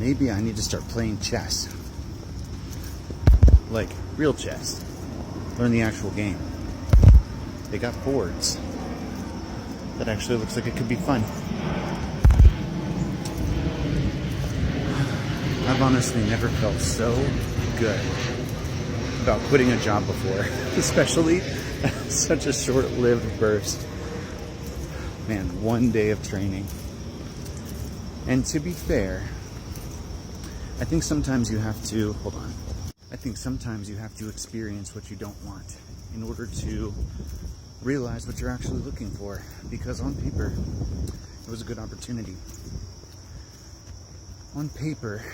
maybe I need to start playing chess. Like real chess. Learn the actual game. They got boards. That actually looks like it could be fun. I've honestly never felt so good about quitting a job before, especially such a short-lived burst. Man, 1 day of training. And to be fair, I think sometimes you have to, experience what you don't want in order to realize what you're actually looking for. Because on paper, it was a good opportunity. On paper,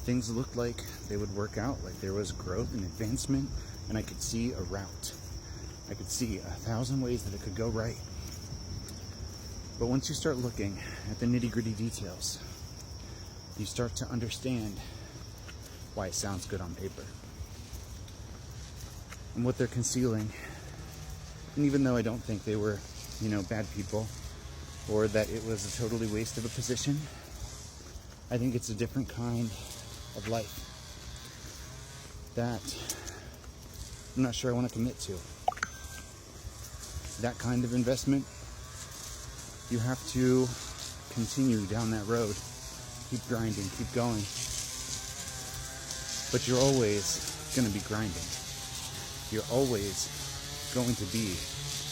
things looked like they would work out, like there was growth and advancement, and I could see a route. I could see 1,000 ways that it could go right. But once you start looking at the nitty-gritty details, you start to understand why it sounds good on paper and what they're concealing. And even though I don't think they were, bad people, or that it was a totally waste of a position, I think it's a different kind of life that I'm not sure I want to commit to. That kind of investment, you have to continue down that road. Keep grinding, keep going. But you're always going to be grinding. You're always going to be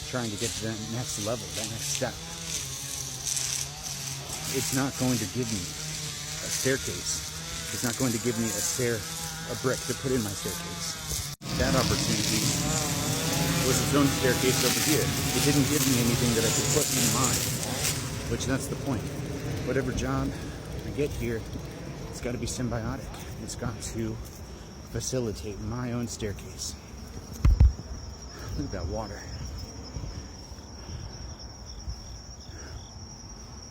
trying to get to that next level, that next step. It's not going to give me a staircase. It's not going to give me a brick to put in my staircase. That opportunity was its own staircase over here. It didn't give me anything that I could put in mine, which that's the point. Whatever job I get here, it's got to be symbiotic. It's got to facilitate my own staircase. Look at that water.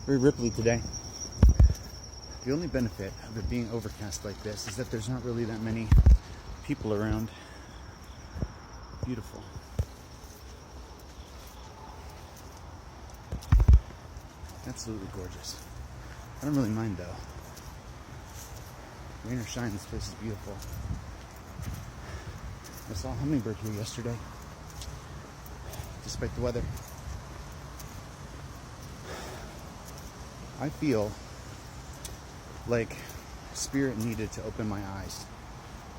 Very ripply today. The only benefit of it being overcast like this is that there's not really that many people around. Beautiful. Absolutely gorgeous. I don't really mind though. Rain or shine, this place is beautiful. I saw a hummingbird here yesterday, despite the weather. I feel like Spirit needed to open my eyes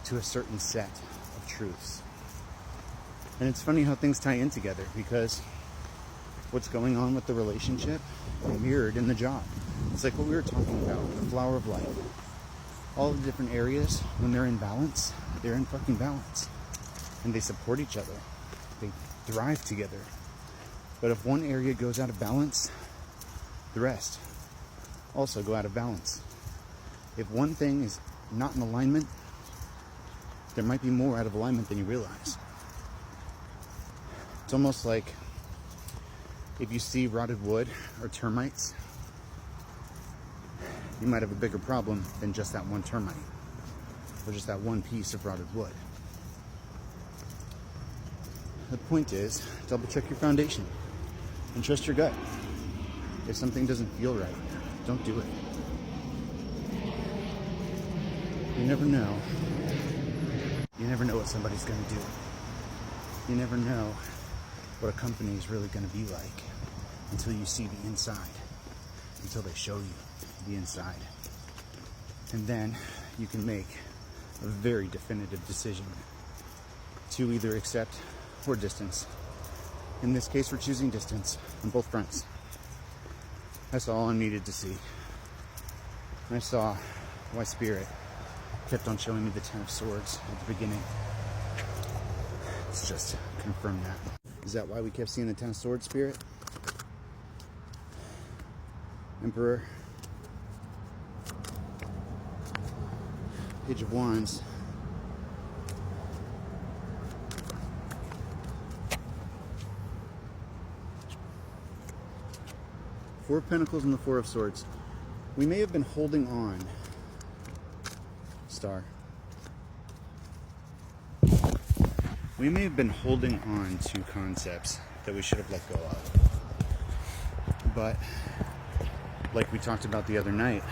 to a certain set of truths. And it's funny how things tie in together, because what's going on with the relationship mirrored in the job. It's like what we were talking about, the flower of life. All the different areas, when they're in balance, they're in fucking balance. And they support each other. They thrive together. But if one area goes out of balance, the rest also go out of balance. If one thing is not in alignment, there might be more out of alignment than you realize. It's almost like if you see rotted wood or termites, you might have a bigger problem than just that one termite or just that one piece of rotted wood. The point is, double check your foundation and trust your gut. If something doesn't feel right, don't do it. You never know. You never know what somebody's going to do. You never know what a company is really going to be like until you see the inside, until they show you the inside. And then you can make a very definitive decision to either accept or distance. In this case, we're choosing distance on both fronts. That's all I needed to see. And I saw why Spirit kept on showing me the Ten of Swords at the beginning. Let's just confirm that. Is that why we kept seeing the Ten of Swords, Spirit? Emperor. Page of Wands. Four of Pentacles and the Four of Swords. We may have been holding on, Star. We may have been holding on to concepts that we should have let go of. But, like we talked about the other night,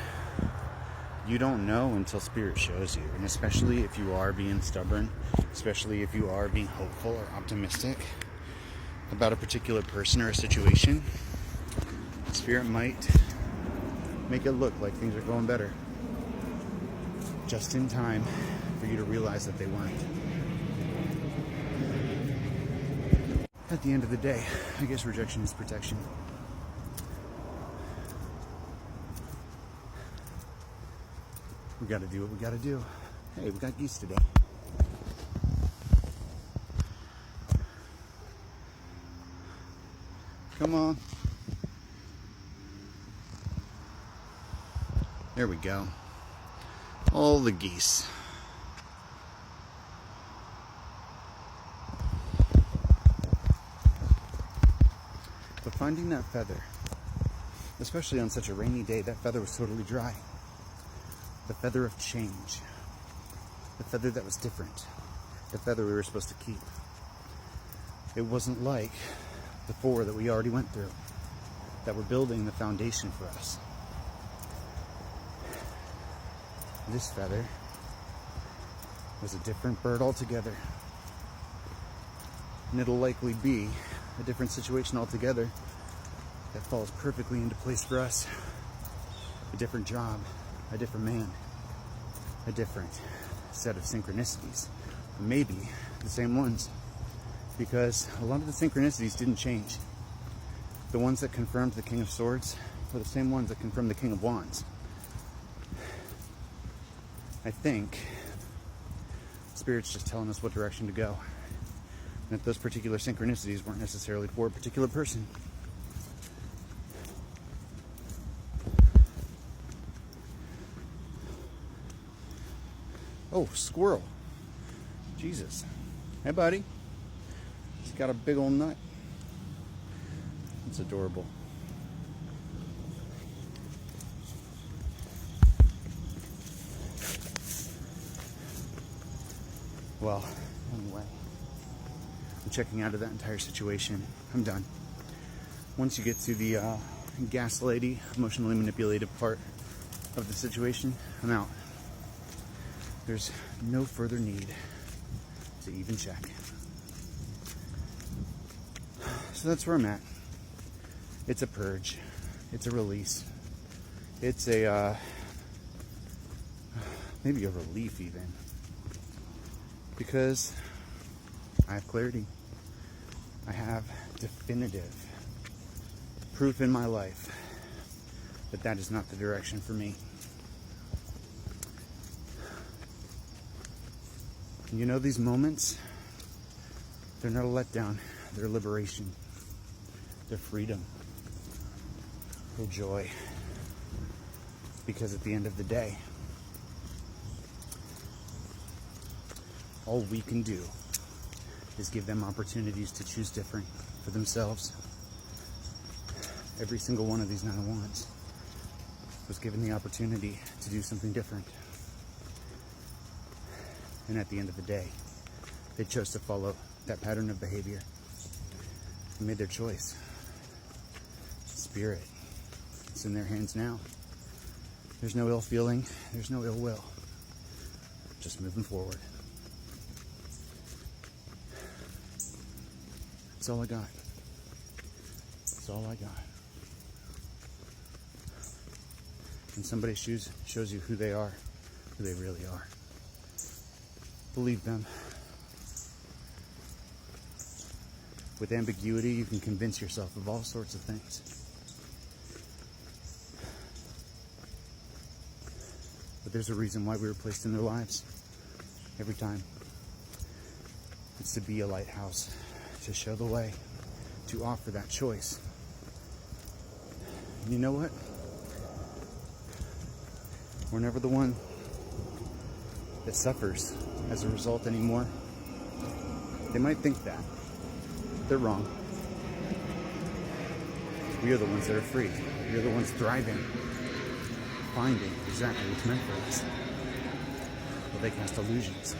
you don't know until Spirit shows you. And especially if you are being stubborn, especially if you are being hopeful or optimistic about a particular person or a situation, Spirit might make it look like things are going better, just in time for you to realize that they weren't. At the end of the day, I guess rejection is protection. We gotta do what we gotta do. Hey, we got geese today. Come on. There we go. All the geese. But finding that feather, especially on such a rainy day, that feather was totally dry. The feather of change. The feather that was different. The feather we were supposed to keep. It wasn't like the 4 that we already went through, that were building the foundation for us. This feather was a different bird altogether. And it'll likely be a different situation altogether that falls perfectly into place for us. A different job, a different man, a different set of synchronicities. Maybe the same ones, because a lot of the synchronicities didn't change. The ones that confirmed the King of Swords were the same ones that confirmed the King of Wands. I think Spirit's just telling us what direction to go, and that those particular synchronicities weren't necessarily for a particular person. Oh, squirrel. Jesus. Hey, buddy. He's got a big old nut. It's adorable. Well, anyway, I'm checking out of that entire situation. I'm done. Once you get to the gaslighty, emotionally manipulated part of the situation, I'm out. There's no further need to even check. So that's where I'm at. It's a purge. It's a release. It's a, maybe a relief even. Because I have clarity. I have definitive proof in my life that that is not the direction for me. You know, these moments, they're not a letdown. They're liberation. They're freedom. They're joy. Because at the end of the day, all we can do is give them opportunities to choose different for themselves. Every single one of these 9 of Wands was given the opportunity to do something different. And at the end of the day, they chose to follow that pattern of behavior. They made their choice. Spirit, it's in their hands now. There's no ill feeling. There's no ill will. Just moving forward. That's all I got. That's all I got. When somebody shows you who they are, who they really are, believe them. With ambiguity, you can convince yourself of all sorts of things. But there's a reason why we were placed in their lives. Every time. It's to be a lighthouse, to show the way, to offer that choice. And you know what? We're never the one that suffers as a result anymore. They might think that. They're wrong. We are the ones that are free. We are the ones thriving, finding exactly what's meant for us. But they cast illusions.